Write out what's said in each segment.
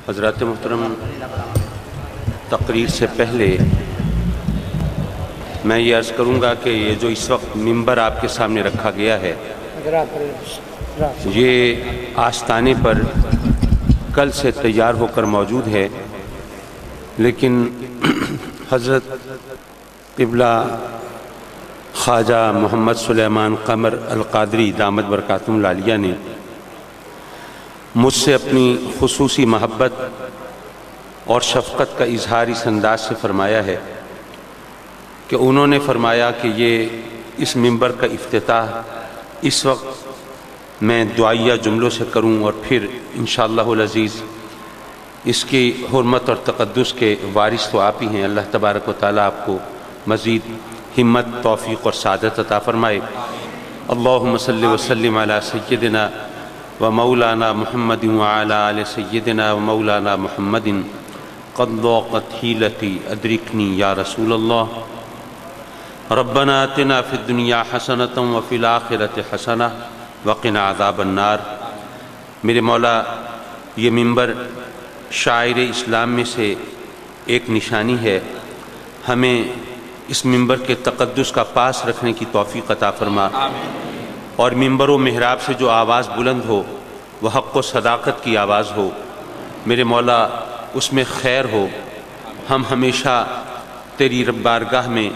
حضرات محترم، تقریر سے پہلے میں یہ عرض کروں گا کہ یہ جو اس وقت ممبر آپ کے سامنے رکھا گیا ہے، یہ آستانے پر کل سے تیار ہو کر موجود ہے، لیکن حضرت قبلہ خواجہ محمد سلیمان قمر القادری دامت برکاتہم العالیہ نے مجھ سے اپنی خصوصی محبت اور شفقت کا اظہار اس انداز سے فرمایا ہے کہ انہوں نے فرمایا کہ یہ اس ممبر کا افتتاح اس وقت میں دعائیہ جملوں سے کروں، اور پھر انشاءاللہ العزیز اس کی حرمت اور تقدس کے وارث تو آپ ہی ہیں۔ اللہ تبارک و تعالیٰ آپ کو مزید ہمت، توفیق اور سعادت عطا فرمائے۔ اللہم صلی وسلم علی سیدنا و مولانا محمد وعلی آل سیدنا و مولانا محمد قد ضاقت حیلتی ادرکنی یا رسول اللہ۔ ربنا آتنا فی الدنیا حسنۃ وفی الآخرۃ حسنۃ وقنا عذاب النار۔ میرے مولا، یہ ممبر شاعر اسلام میں سے ایک نشانی ہے، ہمیں اس ممبر کے تقدس کا پاس رکھنے کی توفیق عطا فرما، اور ممبر و محراب سے جو آواز بلند ہو وہ حق و صداقت کی آواز ہو۔ میرے مولا، اس میں خیر ہو، ہم ہمیشہ تیری بارگاہ میں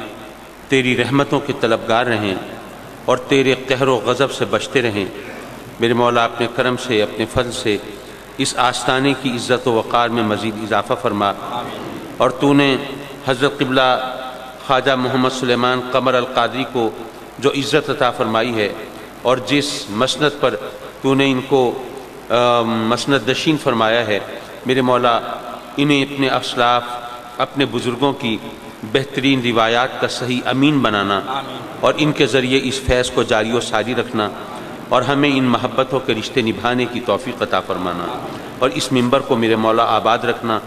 تیری رحمتوں کے طلبگار رہیں اور تیرے قہر و غضب سے بچتے رہیں۔ میرے مولا، اپنے کرم سے، اپنے فضل سے اس آستانے کی عزت و وقار میں مزید اضافہ فرما، اور تو نے حضرت قبلہ خواجہ محمد سلیمان قمر القادری کو جو عزت عطا فرمائی ہے اور جس مسند پر تو نے ان کو مسند نشین فرمایا ہے، میرے مولا انہیں اپنے اسلاف، اپنے بزرگوں کی بہترین روایات کا صحیح امین بنانا، اور ان کے ذریعے اس فیض کو جاری و ساری رکھنا، اور ہمیں ان محبتوں کے رشتے نبھانے کی توفیق عطا فرمانا، اور اس ممبر کو میرے مولا آباد رکھنا۔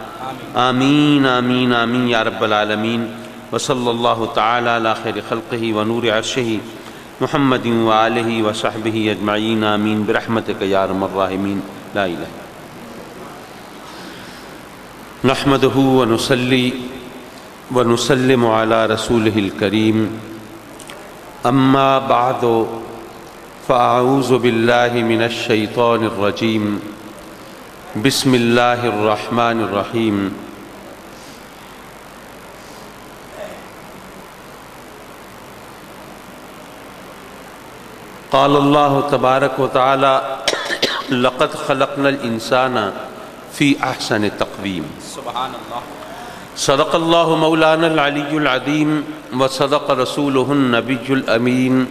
آمین آمین آمین یا رب العالمین۔ وصلی اللہ تعالی علی خیر خلقہ ونور عرشہ محمد وآلہ وصحبہ اجمعین، آمین برحمتک یا ارحم الراحمین، لا الہ۔ نحمدہ ونصلی ونسلم علی رسولہ الکریم، اما بعد فاعوذ باللہ من الشیطان الرجیم، بسم اللہ الرحمن الرحیم۔ قال اللہ تبارک و تعالی لقد خلقنا الانسان فی احسن تقویم۔ سبحان اللہ۔ صدق اللہ مولانا العلی العظیم وصدق رسولہ النبی الامین،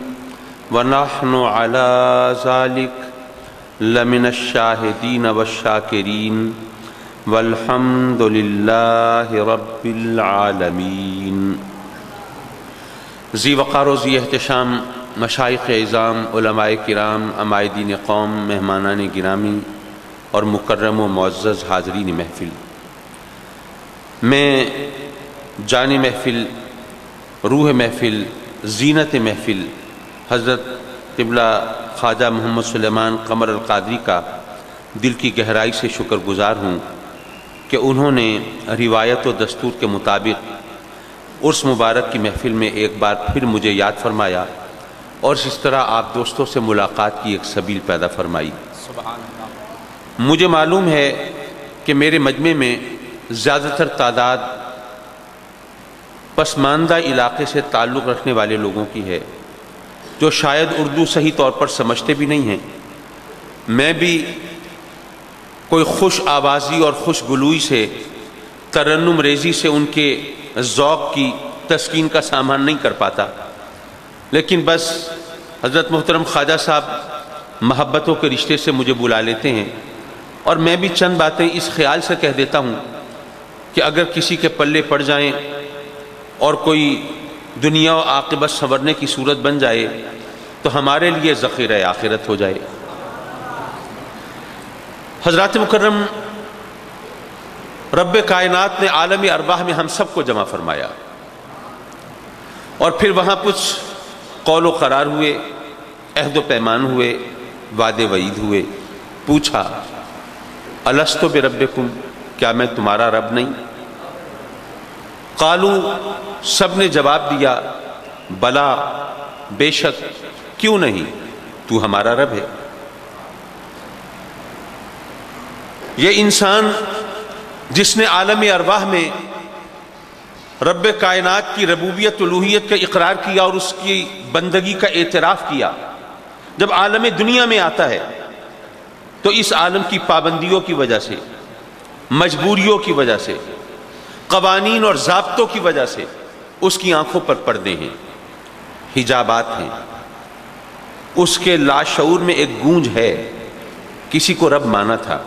ونحن علی ذلک لمن الشاہدین والشاکرین، والحمد للہ رب العالمین۔ ذی وقار و ذی احتشام مشائخ اعظام، علماء کرام، عمائدین قوم، مہمانان گرامی اور مکرم و معزز حاضرین محفل، میں جان محفل، روح محفل، زینت محفل حضرت قبلہ خواجہ محمد سلیمان قمر القادری کا دل کی گہرائی سے شکر گزار ہوں کہ انہوں نے روایت و دستور کے مطابق عرس مبارک کی محفل میں ایک بار پھر مجھے یاد فرمایا، اور اس طرح آپ دوستوں سے ملاقات کی ایک سبیل پیدا فرمائی۔ سبحان اللہ۔ مجھے معلوم ہے کہ میرے مجمع میں زیادہ تر تعداد پسماندہ علاقے سے تعلق رکھنے والے لوگوں کی ہے، جو شاید اردو صحیح طور پر سمجھتے بھی نہیں ہیں۔ میں بھی کوئی خوش آوازی اور خوش گلوئی سے، ترنم ریزی سے ان کے ذوق کی تسکین کا سامان نہیں کر پاتا، لیکن بس حضرت محترم خواجہ صاحب محبتوں کے رشتے سے مجھے بلا لیتے ہیں، اور میں بھی چند باتیں اس خیال سے کہہ دیتا ہوں کہ اگر کسی کے پلے پڑ جائیں اور کوئی دنیا و عاقبت سنورنے کی صورت بن جائے تو ہمارے لیے ذخیرہ آخرت ہو جائے۔ حضرات مکرم، رب کائنات نے عالم ارواح میں ہم سب کو جمع فرمایا، اور پھر وہاں کچھ قول و قرار ہوئے، عہد و پیمان ہوئے، وعدے وعید ہوئے۔ پوچھا الستو بربکم، کیا میں تمہارا رب نہیں؟ قالو، سب نے جواب دیا بلا، بے شک، کیوں نہیں، تو ہمارا رب ہے۔ یہ انسان جس نے عالم ارواح میں رب کائنات کی ربوبیت الوہیت کا اقرار کیا اور اس کی بندگی کا اعتراف کیا، جب عالم دنیا میں آتا ہے تو اس عالم کی پابندیوں کی وجہ سے، مجبوریوں کی وجہ سے، قوانین اور ضابطوں کی وجہ سے اس کی آنکھوں پر پردے ہیں، حجابات ہیں، اس کے لاشعور میں ایک گونج ہے، کسی کو رب مانا تھا،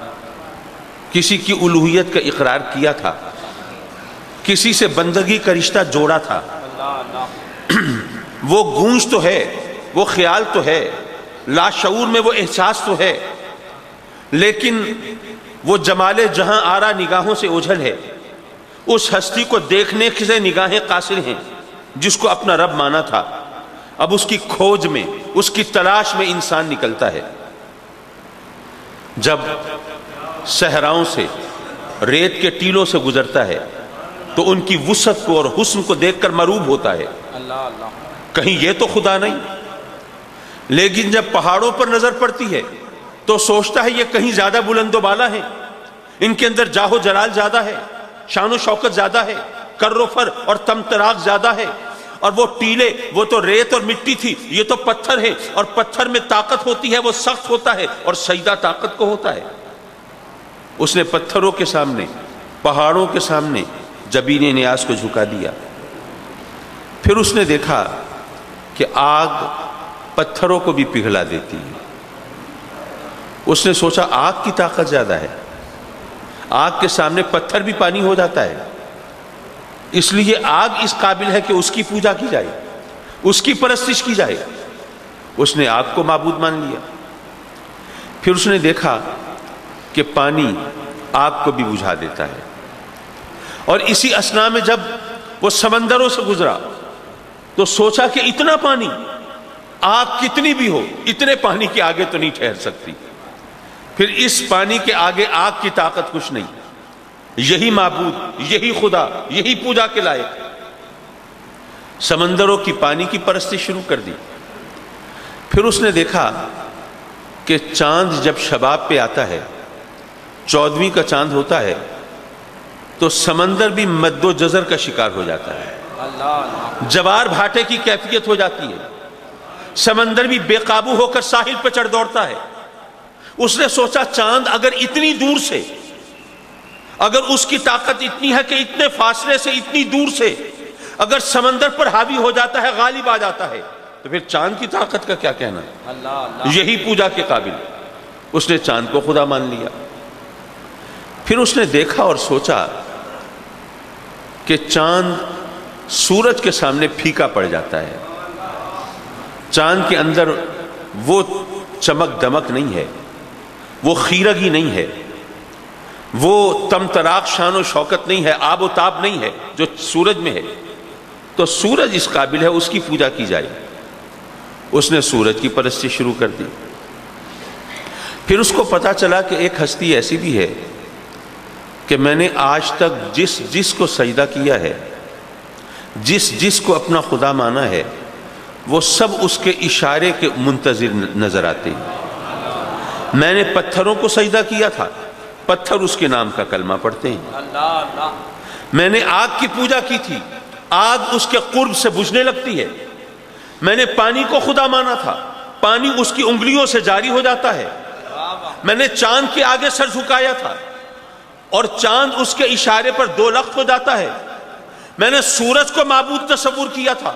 کسی کی الوہیت کا اقرار کیا تھا، کسی سے بندگی کا رشتہ جوڑا تھا۔ وہ گونج تو ہے، وہ خیال تو ہے، لاشعور میں وہ احساس تو ہے، لیکن وہ جمال جہاں آرا نگاہوں سے اوجھل ہے، اس ہستی کو دیکھنے سے نگاہیں قاصر ہیں جس کو اپنا رب مانا تھا۔ اب اس کی کھوج میں، اس کی تلاش میں انسان نکلتا ہے۔ جب صحراؤں سے، ریت کے ٹیلوں سے گزرتا ہے تو ان کی وسعت کو اور حسن کو دیکھ کر مروب ہوتا ہے، کہیں یہ تو خدا نہیں۔ لیکن جب پہاڑوں پر نظر پڑتی ہے تو سوچتا ہے یہ کہیں زیادہ بلند و بالا ہیں، ان کے اندر جاہ و جلال زیادہ ہے، شان و شوکت زیادہ ہے، کر و فر اور تمطراق زیادہ ہے، اور وہ ٹیلے، وہ تو ریت اور مٹی تھی، یہ تو پتھر ہے، اور پتھر میں طاقت ہوتی ہے، وہ سخت ہوتا ہے، اور سجدہ طاقت کو ہوتا ہے۔ اس نے پتھروں کے سامنے، پہاڑوں کے سامنے جبین نیاز کو جھکا دیا۔ پھر اس نے دیکھا کہ آگ پتھروں کو بھی پگھلا دیتی ہے۔ اس نے سوچا آگ کی طاقت زیادہ ہے، آگ کے سامنے پتھر بھی پانی ہو جاتا ہے، اس لیے آگ اس قابل ہے کہ اس کی پوجا کی جائے، اس کی پرستش کی جائے۔ اس نے آگ کو معبود مان لیا۔ پھر اس نے دیکھا کہ پانی آگ کو بھی بجھا دیتا ہے، اور اسی اثنا میں جب وہ سمندروں سے گزرا تو سوچا کہ اتنا پانی، آگ کتنی بھی ہو، اتنے پانی کے آگے تو نہیں ٹھہر سکتی۔ پھر اس پانی کے آگے آگ کی طاقت کچھ نہیں، یہی معبود، یہی خدا، یہی پوجا کے لائق۔ سمندروں کی پانی کی پرستی شروع کر دی۔ پھر اس نے دیکھا کہ چاند جب شباب پہ آتا ہے، 14ویں کا چاند ہوتا ہے، تو سمندر بھی مد و جزر کا شکار ہو جاتا ہے، جوار بھاٹے کی کیفیت ہو جاتی ہے، سمندر بھی بے قابو ہو کر ساحل پہ چڑھ دوڑتا ہے۔ اس نے سوچا چاند اگر اتنی دور سے، اگر اس کی طاقت اتنی ہے کہ اتنے فاصلے سے، اتنی دور سے اگر سمندر پر حاوی ہو جاتا ہے، غالب آ جاتا ہے، تو پھر چاند کی طاقت کا کیا کہنا، یہی پوجا کے قابل۔ اس نے چاند کو خدا مان لیا۔ پھر اس نے دیکھا اور سوچا کہ چاند سورج کے سامنے پھیکا پڑ جاتا ہے، چاند کے اندر وہ چمک دمک نہیں ہے، وہ خیرگی نہیں ہے، وہ تمطراق شان و شوکت نہیں ہے، آب و تاب نہیں ہے جو سورج میں ہے۔ تو سورج اس قابل ہے، اس کی پوجا کی جائے۔ اس نے سورج کی پرستی شروع کر دی۔ پھر اس کو پتا چلا کہ ایک ہستی ایسی بھی ہے کہ میں نے آج تک جس جس کو سجدہ کیا ہے، جس جس کو اپنا خدا مانا ہے، وہ سب اس کے اشارے کے منتظر نظر آتے ہیں۔ میں نے پتھروں کو سجدہ کیا تھا، پتھر اس کے نام کا کلمہ پڑھتے ہیں۔ میں نے آگ کی پوجا کی تھی، آگ اس کے قرب سے بجھنے لگتی ہے۔ میں نے پانی کو خدا مانا تھا، پانی اس کی انگلیوں سے جاری ہو جاتا ہے۔ میں نے چاند کے آگے سر جھکایا تھا اور چاند اس کے اشارے پر دو لخت ہو جاتا ہے۔ میں نے سورج کو معبود تصور کیا تھا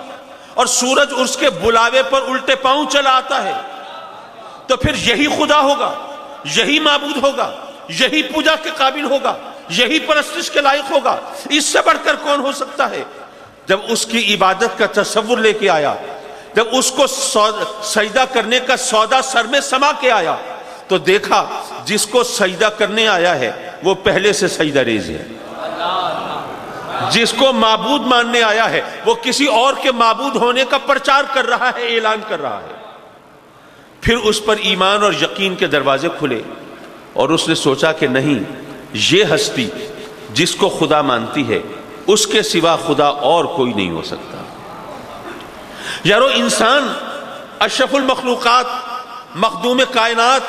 اور سورج اس کے بلاوے پر الٹے پاؤں چلا آتا ہے۔ تو پھر یہی خدا ہوگا، یہی معبود ہوگا، یہی پوجا کے قابل ہوگا، یہی پرستش کے لائق ہوگا۔ اس سے بڑھ کر کون ہو سکتا ہے؟ جب اس کی عبادت کا تصور لے کے آیا، جب اس کو سجدہ کرنے کا سودا سر میں سما کے آیا، تو دیکھا جس کو سجدہ کرنے آیا ہے وہ پہلے سے سجدہ ریز ہے، جس کو معبود ماننے آیا ہے وہ کسی اور کے معبود ہونے کا پرچار کر رہا ہے، اعلان کر رہا ہے۔ پھر اس پر ایمان اور یقین کے دروازے کھلے اور اس نے سوچا کہ نہیں، یہ ہستی جس کو خدا مانتی ہے اس کے سوا خدا اور کوئی نہیں ہو سکتا۔ یارو انسان اشرف المخلوقات، مخدوم کائنات،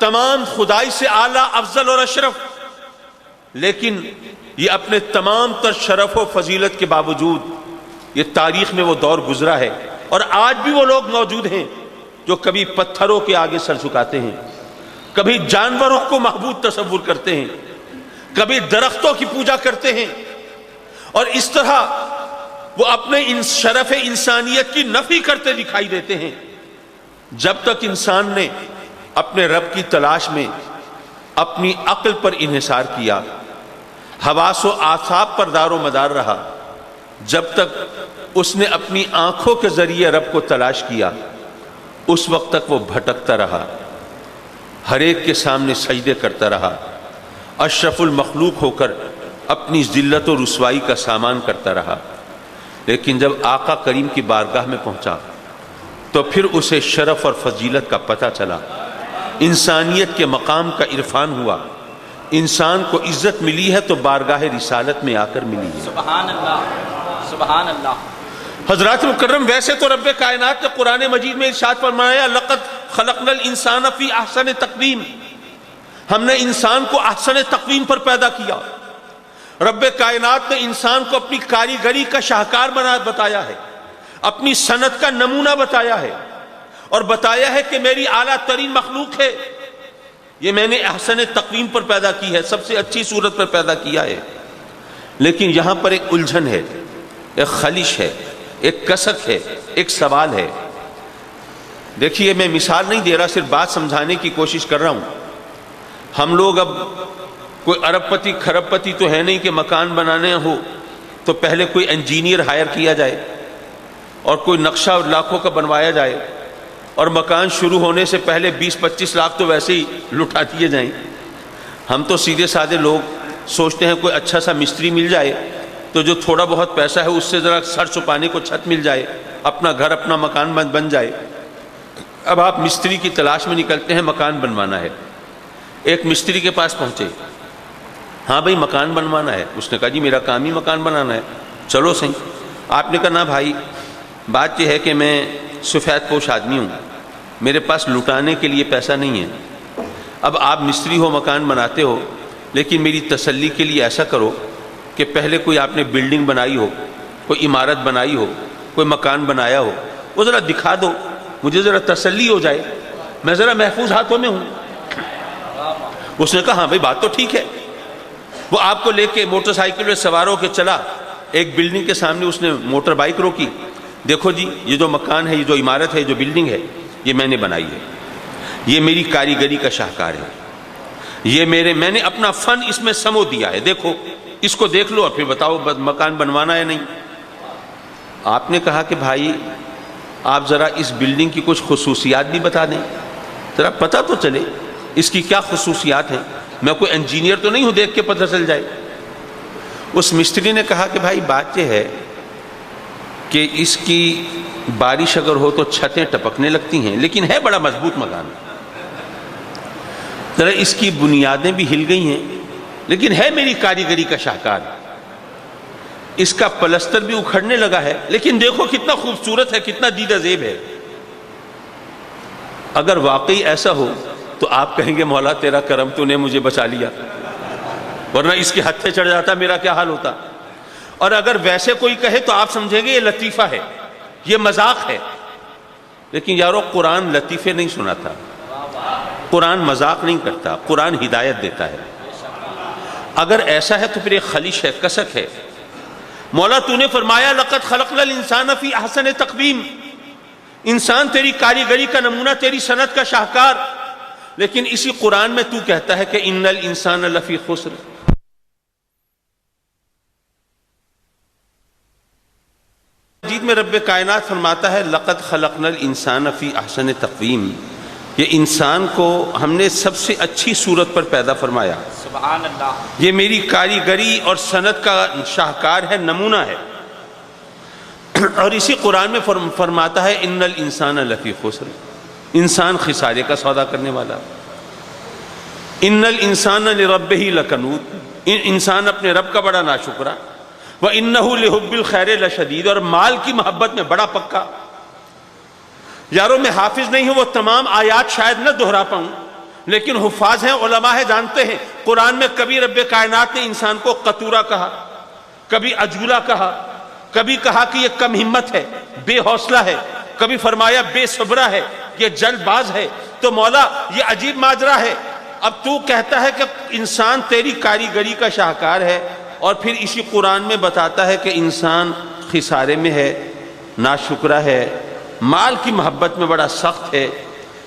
تمام خدائی سے اعلیٰ، افضل اور اشرف، لیکن یہ اپنے تمام تر شرف و فضیلت کے باوجود یہ تاریخ میں وہ دور گزرا ہے، اور آج بھی وہ لوگ موجود ہیں جو کبھی پتھروں کے آگے سر جھکاتے ہیں، کبھی جانوروں کو معبود تصور کرتے ہیں، کبھی درختوں کی پوجا کرتے ہیں، اور اس طرح وہ اپنے شرف انسانیت کی نفی کرتے دکھائی دیتے ہیں۔ جب تک انسان نے اپنے رب کی تلاش میں اپنی عقل پر انحصار کیا، حواس و اعصاب پر دار و مدار رہا، جب تک اس نے اپنی آنکھوں کے ذریعے رب کو تلاش کیا، اس وقت تک وہ بھٹکتا رہا، ہر ایک کے سامنے سجدے کرتا رہا، اشرف المخلوق ہو کر اپنی ذلت و رسوائی کا سامان کرتا رہا۔ لیکن جب آقا کریم کی بارگاہ میں پہنچا تو پھر اسے شرف اور فضیلت کا پتہ چلا، انسانیت کے مقام کا عرفان ہوا۔ انسان کو عزت ملی ہے تو بارگاہ رسالت میں آ کر ملی ہے۔ سبحان اللہ، سبحان اللہ۔ حضرات مکرم، ویسے تو رب کائنات نے قرآن مجید میں ارشاد فرمایا لقد خلقنا الانسان فی احسن تقویم، ہم نے انسان کو احسن تقویم پر پیدا کیا۔ رب کائنات نے انسان کو اپنی کاریگری کا شاہکار بتایا ہے، اپنی صنعت کا نمونہ بتایا ہے، اور بتایا ہے کہ میری اعلیٰ ترین مخلوق ہے، یہ میں نے احسن تقویم پر پیدا کی ہے، سب سے اچھی صورت پر پیدا کیا ہے۔ لیکن یہاں پر ایک الجھن ہے، ایک خلش ہے، ایک کسک ہے، ایک سوال ہے۔ دیکھیے، میں مثال نہیں دے رہا، صرف بات سمجھانے کی کوشش کر رہا ہوں۔ ہم لوگ اب کوئی ارب پتی کھرب پتی تو ہے نہیں کہ مکان بنانے ہو تو پہلے کوئی انجینئر ہائر کیا جائے اور کوئی نقشہ لاکھوں کا بنوایا جائے، اور مکان شروع ہونے سے پہلے 20-25 لاکھ تو ویسے ہی لٹا دیے جائیں۔ ہم تو سیدھے سادے لوگ سوچتے ہیں کوئی اچھا سا مستری مل جائے تو جو تھوڑا بہت پیسہ ہے اس سے ذرا سر چھپانے کو چھت مل جائے، اپنا گھر اپنا مکان بن جائے۔ اب آپ مستری کی تلاش میں نکلتے ہیں، مکان بنوانا ہے۔ ایک مستری کے پاس پہنچے، ہاں بھائی مکان بنوانا ہے۔ اس نے کہا جی میرا کام ہی مکان بنانا ہے، چلو صحیح۔ آپ نے کہا نا بھائی، بات یہ ہے کہ میں سفید پوش آدمی ہوں، میرے پاس لٹانے کے لیے پیسہ نہیں ہے۔ اب آپ مستری ہو، مکان بناتے ہو، لیکن میری تسلی کے لیے ایسا کرو کہ پہلے کوئی آپ نے بلڈنگ بنائی ہو، کوئی عمارت بنائی ہو، کوئی مکان بنایا ہو، وہ ذرا دکھا دو، مجھے ذرا تسلی ہو جائے، میں ذرا محفوظ ہاتھوں میں ہوں۔ اس نے کہا ہاں بھائی بات تو ٹھیک ہے۔ وہ آپ کو لے کے موٹر سائیکل میں سوار ہو کے چلا، ایک بلڈنگ کے سامنے اس نے موٹر بائک روکی، دیکھو جی یہ جو مکان ہے، یہ جو عمارت ہے، یہ جو بلڈنگ ہے، یہ میں نے بنائی ہے، یہ میری کاریگری کا شاہکار ہے، یہ میں نے اپنا فن اس میں سمو دیا ہے، دیکھو اس کو دیکھ لو اور پھر بتاؤ مکان بنوانا ہے نہیں۔ آپ نے کہا کہ بھائی آپ ذرا اس بلڈنگ کی کچھ خصوصیات بھی بتا دیں، ذرا پتہ تو چلے اس کی کیا خصوصیات ہیں، میں کوئی انجینئر تو نہیں ہوں دیکھ کے پتہ چل جائے۔ اس مستری نے کہا کہ بھائی بات یہ ہے کہ اس کی بارش اگر ہو تو چھتیں ٹپکنے لگتی ہیں، لیکن ہے بڑا مضبوط مکان، ذرا اس کی بنیادیں بھی ہل گئی ہیں، لیکن ہے میری کاریگری کا شاہکار، اس کا پلستر بھی اکھڑنے لگا ہے، لیکن دیکھو کتنا خوبصورت ہے، کتنا دیدہ زیب ہے۔ اگر واقعی ایسا ہو تو آپ کہیں گے مولا تیرا کرم، تو نے مجھے بچا لیا، ورنہ اس کے ہتھے چڑھ جاتا میرا کیا حال ہوتا۔ اور اگر ویسے کوئی کہے تو آپ سمجھیں گے یہ لطیفہ ہے، یہ مذاق ہے، لیکن یارو قرآن لطیفے نہیں سناتا، قرآن مذاق نہیں کرتا، قرآن ہدایت دیتا ہے۔ اگر ایسا ہے تو پھر ایک خلش ہے، کسک ہے۔ مولا تو نے فرمایا لقد خلقنا الانسان فی احسن تقویم، انسان تیری کاریگری کا نمونہ، تیری صنعت کا شاہکار، لیکن اسی قرآن میں تو کہتا ہے کہ ان الانسان لفی خسر۔ مجید میں رب کائنات فرماتا ہے لقد خلقنا الانسان فی احسن تقویم، یہ انسان کو ہم نے سب سے اچھی صورت پر پیدا فرمایا، سبحان اللہ۔ یہ میری کاریگری اور صنعت کا شاہکار ہے، نمونہ ہے۔ اور اسی قرآن میں فرماتا ہے ان الانسان لفی خسر، انسان خسارے کا سودا کرنے والا۔ ان الانسان لربہ لکنود، انسان اپنے رب کا بڑا ناشکرا، وانہ لحب الخیر لشدید، اور مال کی محبت میں بڑا پکا۔ یاروں میں حافظ نہیں ہوں، وہ تمام آیات شاید نہ دہرا پاؤں، لیکن حفاظ ہیں، علماء ہیں، جانتے ہیں قرآن میں کبھی رب کائنات نے انسان کو قطورہ کہا، کبھی عجولہ کہا، کبھی کہا کہ یہ کم ہمت ہے، بے حوصلہ ہے، کبھی فرمایا بے صبرہ ہے، یہ جلد باز ہے۔ تو مولا یہ عجیب ماجرا ہے، اب تو کہتا ہے کہ انسان تیری کاریگری کا شاہکار ہے، اور پھر اسی قرآن میں بتاتا ہے کہ انسان خسارے میں ہے، ناشکرہ ہے، مال کی محبت میں بڑا سخت ہے،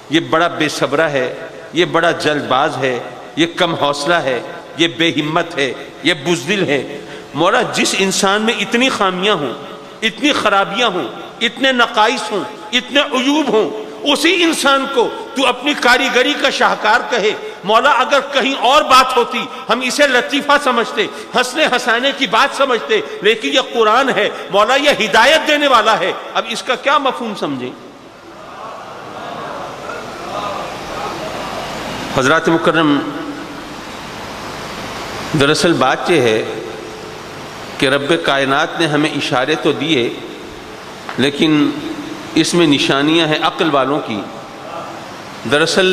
یہ بڑا بے صبرہ ہے، یہ بڑا جلد باز ہے، یہ کم حوصلہ ہے، یہ بے ہمت ہے، یہ بزدل ہے۔ مولا جس انسان میں اتنی خامیاں ہوں، اتنی خرابیاں ہوں، اتنے نقائص ہوں، اتنے عیوب ہوں، اسی انسان کو تو اپنی کاریگری کا شاہکار کہے۔ مولا اگر کہیں اور بات ہوتی ہم اسے لطیفہ سمجھتے، ہنسنے ہنسانے کی بات سمجھتے، لیکن یہ قرآن ہے مولا، یہ ہدایت دینے والا ہے، اب اس کا کیا مفہوم سمجھیں؟ حضرات مکرم، دراصل بات یہ ہے کہ رب کائنات نے ہمیں اشارے تو دیے، لیکن اس میں نشانیاں ہیں عقل والوں کی۔ دراصل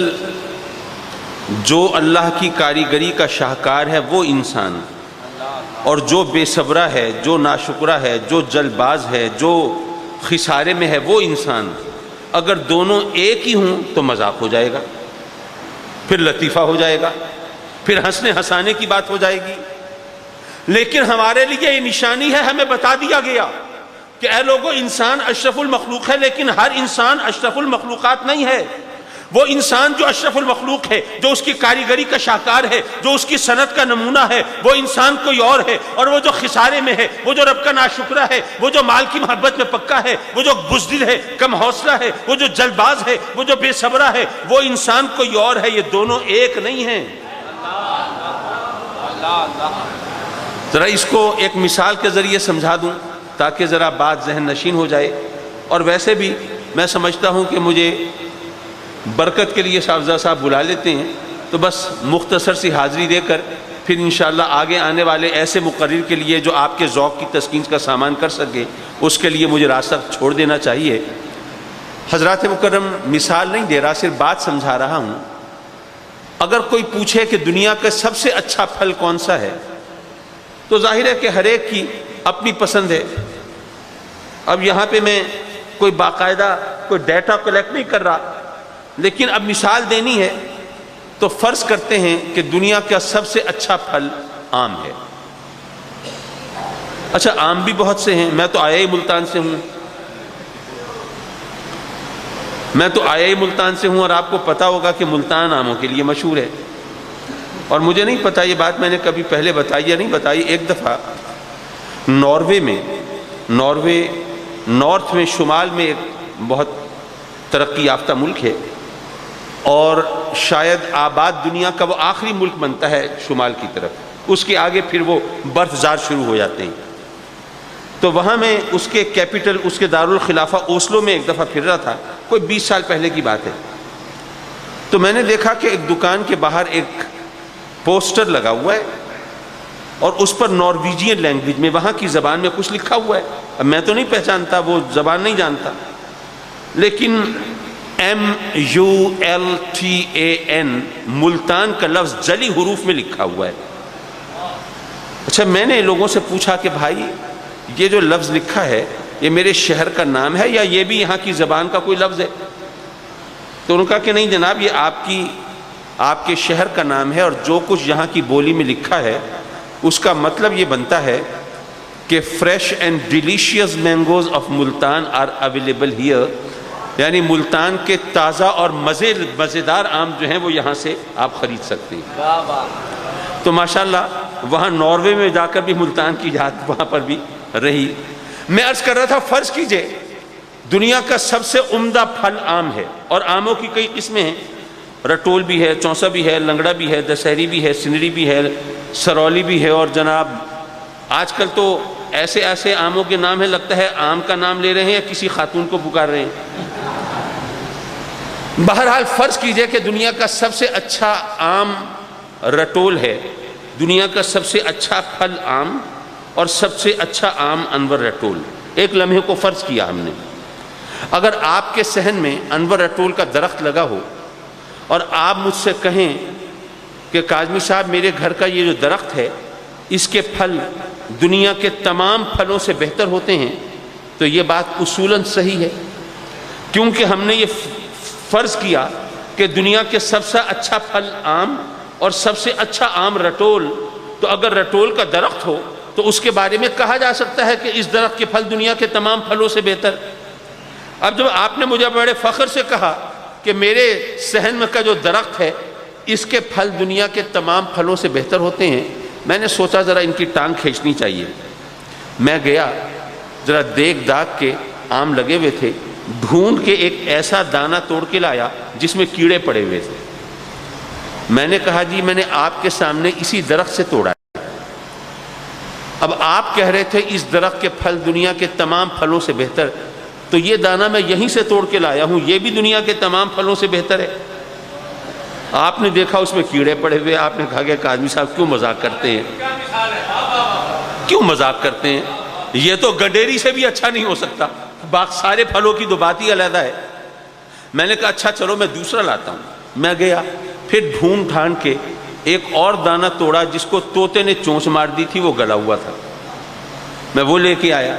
جو اللہ کی کاریگری کا شاہکار ہے وہ انسان، اور جو بے صبرہ ہے، جو ناشکرہ ہے، جو جلد باز ہے، جو خسارے میں ہے وہ انسان، اگر دونوں ایک ہی ہوں تو مذاق ہو جائے گا، پھر لطیفہ ہو جائے گا، پھر ہنسنے ہنسانے کی بات ہو جائے گی۔ لیکن ہمارے لیے یہ نشانی ہے، ہمیں بتا دیا گیا کہ اے لوگو انسان اشرف المخلوق ہے، لیکن ہر انسان اشرف المخلوقات نہیں ہے۔ وہ انسان جو اشرف المخلوق ہے، جو اس کی کاریگری کا شاہکار ہے، جو اس کی صنعت کا نمونہ ہے، وہ انسان کوئی اور ہے، اور وہ جو خسارے میں ہے، وہ جو رب کا ناشکرہ ہے، وہ جو مال کی محبت میں پکا ہے، وہ جو بزدل ہے، کم حوصلہ ہے، وہ جو جلد باز ہے، وہ جو بے صبرہ ہے، وہ انسان کوئی اور ہے، یہ دونوں ایک نہیں ہیں۔ ذرا اس کو ایک مثال کے ذریعے سمجھا دوں تاکہ ذرا بات ذہن نشین ہو جائے، اور ویسے بھی میں سمجھتا ہوں کہ مجھے برکت کے لیے صاحبزادہ صاحب بلا لیتے ہیں، تو بس مختصر سی حاضری دے کر پھر انشاءاللہ آگے آنے والے ایسے مقرر کے لیے جو آپ کے ذوق کی تسکین کا سامان کر سکے، اس کے لیے مجھے راستہ چھوڑ دینا چاہیے۔ حضرات مکرم، مثال نہیں دے رہا، صرف بات سمجھا رہا ہوں۔ اگر کوئی پوچھے کہ دنیا کا سب سے اچھا پھل کون سا ہے، تو ظاہر ہے کہ ہر ایک کی اپنی پسند ہے۔ اب یہاں پہ میں کوئی باقاعدہ کوئی ڈیٹا کلیکٹ نہیں کر رہا، لیکن اب مثال دینی ہے تو فرض کرتے ہیں کہ دنیا کا سب سے اچھا پھل آم ہے۔ اچھا، آم بھی بہت سے ہیں، میں تو آیا ہی ملتان سے ہوں، اور آپ کو پتا ہوگا کہ ملتان آموں کے لیے مشہور ہے۔ اور مجھے نہیں پتا یہ بات میں نے کبھی پہلے بتائی یا نہیں بتائی، ایک دفعہ ناروے نارتھ میں، شمال میں ایک بہت ترقی یافتہ ملک ہے، اور شاید آباد دنیا کا وہ آخری ملک بنتا ہے شمال کی طرف، اس کے آگے پھر وہ برف زار شروع ہو جاتے ہیں۔ تو وہاں میں اس کے کیپٹل، اس کے دارالخلافہ اوسلو میں ایک دفعہ پھر رہا تھا، کوئی 20 سال پہلے کی بات ہے۔ تو میں نے دیکھا کہ ایک دکان کے باہر ایک پوسٹر لگا ہوا ہے، اور اس پر نارویجین لینگویج میں، وہاں کی زبان میں کچھ لکھا ہوا ہے۔ اب میں تو نہیں پہچانتا، وہ زبان نہیں جانتا، لیکن MULTAN ملتان کا لفظ جلی حروف میں لکھا ہوا ہے۔ اچھا، میں نے لوگوں سے پوچھا کہ بھائی یہ جو لفظ لکھا ہے یہ میرے شہر کا نام ہے یا یہ بھی یہاں کی زبان کا کوئی لفظ ہے؟ تو انہوں نے کہا کہ نہیں جناب، یہ آپ کے شہر کا نام ہے، اور جو کچھ یہاں کی بولی میں لکھا ہے اس کا مطلب یہ بنتا ہے کہ fresh and delicious mangoes of Multan are available here, یعنی ملتان کے تازہ اور مزیدار آم جو ہیں وہ یہاں سے آپ خرید سکتے ہیں۔ تو ماشاءاللہ وہاں ناروے میں جا کر بھی ملتان کی یاد وہاں پر بھی رہی۔ میں عرض کر رہا تھا، فرض کیجئے دنیا کا سب سے عمدہ پھل آم ہے، اور آموں کی کئی قسمیں ہیں، رٹول بھی ہے، چونسا بھی ہے، لنگڑا بھی ہے، دسہری بھی ہے، سنری بھی ہے، سرولی بھی ہے، اور جناب آج کل تو ایسے آموں کے نام ہیں، لگتا ہے آم کا نام لے رہے ہیں یا کسی خاتون کو پکار رہے ہیں۔ بہرحال فرض کیجئے کہ دنیا کا سب سے اچھا آم رٹول ہے، دنیا کا سب سے اچھا پھل آم اور سب سے اچھا آم انور رٹول۔ ایک لمحے کو فرض کیا ہم نے، اگر آپ کے صحن میں انور رٹول کا درخت لگا ہو اور آپ مجھ سے کہیں کہ کاظمی صاحب میرے گھر کا یہ جو درخت ہے اس کے پھل دنیا کے تمام پھلوں سے بہتر ہوتے ہیں، تو یہ بات اصولاً صحیح ہے، کیونکہ ہم نے یہ فرض کیا کہ دنیا کے سب سے اچھا پھل آم اور سب سے اچھا آم رٹول، تو اگر رٹول کا درخت ہو تو اس کے بارے میں کہا جا سکتا ہے کہ اس درخت کے پھل دنیا کے تمام پھلوں سے بہتر۔ اب جب آپ نے مجھے بڑے فخر سے کہا کہ میرے صحن میں کا جو درخت ہے اس کے پھل دنیا کے تمام پھلوں سے بہتر ہوتے ہیں، میں نے سوچا ذرا ان کی ٹانگ کھینچنی چاہیے۔ میں گیا، ذرا دیکھ داغ کے آم لگے ہوئے تھے، ڈھونڈ کے ایک ایسا دانہ توڑ کے لایا جس میں کیڑے پڑے ہوئے تھے۔ میں نے کہا جی میں نے آپ کے سامنے اسی درخت سے توڑا ہے، اب آپ کہہ رہے تھے اس درخت کے پھل دنیا کے تمام پھلوں سے بہتر، تو یہ دانہ میں یہیں سے توڑ کے لایا ہوں، یہ بھی دنیا کے تمام پھلوں سے بہتر ہے۔ آپ نے دیکھا اس میں کیڑے پڑے ہوئے، آپ نے کہا کہ کاظمی صاحب کیوں مذاق کرتے ہیں، کیوں مذاق کرتے ہیں، یہ تو گڈیری سے بھی اچھا نہیں ہو سکتا، باقی سارے پھلوں کی تو بات ہی علیحدہ ہے۔ میں نے کہا اچھا چلو میں دوسرا لاتا ہوں۔ میں گیا، پھر ڈھونڈ ڈھانڈ کے ایک اور دانہ توڑا جس کو طوطے نے چونچ مار دی تھی، وہ گلا ہوا تھا، میں وہ لے کے آیا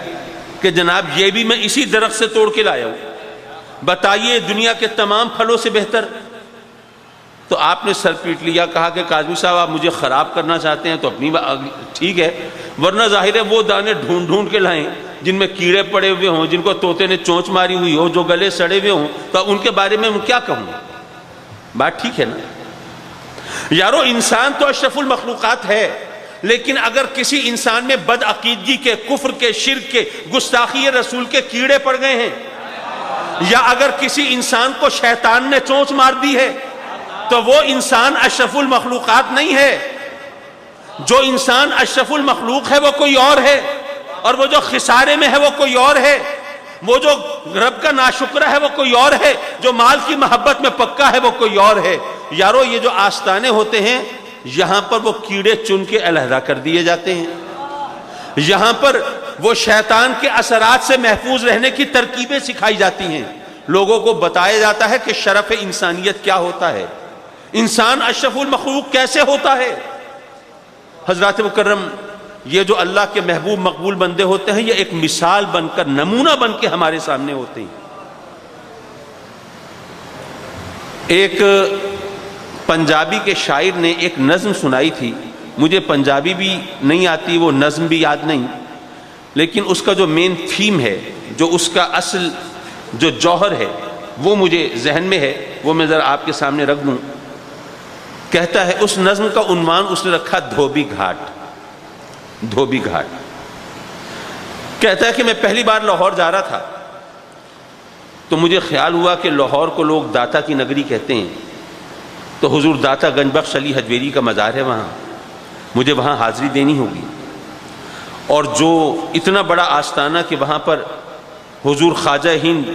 کہ جناب یہ بھی میں اسی درخت سے توڑ کے لایا ہوں، بتائیے دنیا کے تمام پھلوں سے بہتر۔ تو آپ نے سر پیٹ لیا، کہا کہ کاظمی صاحب آپ مجھے خراب کرنا چاہتے ہیں تو اپنی ٹھیک ہے، ورنہ ظاہر ہے وہ دانے ڈھونڈ ڈھونڈ کے لائیں جن میں کیڑے پڑے ہوئے ہوں، جن کو طوطے نے چونچ ماری ہوئی ہو، جو گلے سڑے ہوئے ہوں، تو ان کے بارے میں کیا کہوں؟ بات ٹھیک ہے نا یارو؟ انسان تو اشرف المخلوقات ہے، لیکن اگر کسی انسان میں بد عقیدگی کے، کفر کے، شرک کے، گستاخی رسول کے کیڑے پڑ گئے ہیں، یا اگر کسی انسان کو شیطان نے چونچ مار دی ہے، تو وہ انسان اشرف المخلوقات نہیں ہے۔ جو انسان اشرف المخلوق ہے وہ کوئی اور ہے، اور وہ جو خسارے میں ہے وہ کوئی اور ہے، وہ جو رب کا ناشکرہ ہے وہ کوئی اور ہے، جو مال کی محبت میں پکا ہے وہ کوئی اور ہے۔ یارو یہ جو آستانے ہوتے ہیں یہاں پر وہ کیڑے چن کے علیحدہ کر دیے جاتے ہیں، یہاں پر وہ شیطان کے اثرات سے محفوظ رہنے کی ترکیبیں سکھائی جاتی ہیں، لوگوں کو بتایا جاتا ہے کہ شرف انسانیت کیا ہوتا ہے، انسان اشرف المخلوق کیسے ہوتا ہے۔ حضرات مکرم، یہ جو اللہ کے محبوب مقبول بندے ہوتے ہیں یہ ایک مثال بن کر، نمونہ بن کے ہمارے سامنے ہوتے ہیں۔ ایک پنجابی کے شاعر نے ایک نظم سنائی تھی، مجھے پنجابی بھی نہیں آتی، وہ نظم بھی یاد نہیں، لیکن اس کا جو مین تھیم ہے، جو اس کا اصل جو جوہر ہے وہ مجھے ذہن میں ہے، وہ میں ذرا آپ کے سامنے رکھ دوں۔ کہتا ہے، اس نظم کا عنوان اس نے رکھا دھوبی گھاٹ۔ دھوبی گھاٹ کہتا ہے کہ میں پہلی بار لاہور جا رہا تھا تو مجھے خیال ہوا کہ لاہور کو لوگ داتا کی نگری کہتے ہیں، تو حضور داتا گنج بخش علی حجویری کا مزار ہے وہاں، مجھے وہاں حاضری دینی ہوگی، اور جو اتنا بڑا آستانہ کہ وہاں پر حضور خواجہ ہند،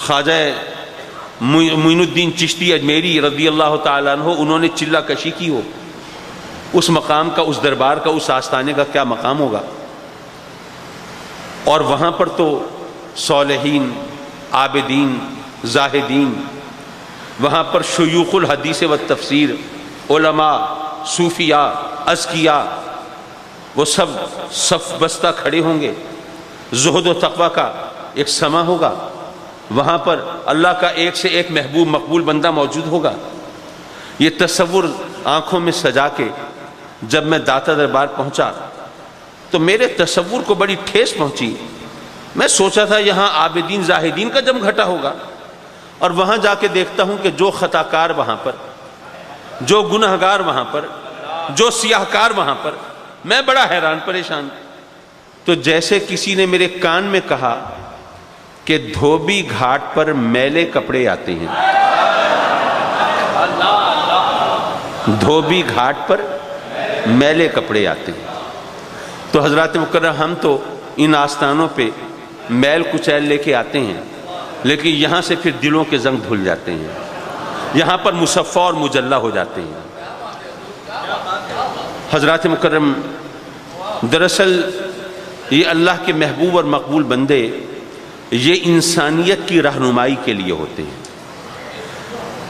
خواجہ معین الدین چشتی اجمیری رضی اللہ تعالیٰ عنہ، انہوں نے چلہ کشی کی ہو، اس مقام کا، اس دربار کا، اس آستانے کا کیا مقام ہوگا۔ اور وہاں پر تو صالحین، عابدین، زاہدین، وہاں پر شیوخ الحدیث و تفسیر، علماء، صوفیاء، اذکیاء، وہ سب صف بستہ کھڑے ہوں گے، زہد و تقوی کا ایک سما ہوگا، وہاں پر اللہ کا ایک سے ایک محبوب مقبول بندہ موجود ہوگا۔ یہ تصور آنکھوں میں سجا کے جب میں داتا دربار پہنچا تو میرے تصور کو بڑی ٹھیس پہنچی۔ میں سوچا تھا یہاں عابدین زاہدین کا جم گھٹا ہوگا، اور وہاں جا کے دیکھتا ہوں کہ جو خطا کار وہاں پر، جو گنہگار وہاں پر، جو سیاہ کار وہاں پر، میں بڑا حیران پریشان۔ تو جیسے کسی نے میرے کان میں کہا کہ دھوبی گھاٹ پر میلے کپڑے آتے ہیں، دھوبی گھاٹ پر میلے کپڑے آتے ہیں۔ تو حضرات مکرم، ہم تو ان آستانوں پہ میل کچیل لے کے آتے ہیں، لیکن یہاں سے پھر دلوں کے زنگ دھل جاتے ہیں، یہاں پر مصفہ اور مجلہ ہو جاتے ہیں۔ حضرات مکرم، دراصل یہ اللہ کے محبوب اور مقبول بندے یہ انسانیت کی رہنمائی کے لیے ہوتے ہیں۔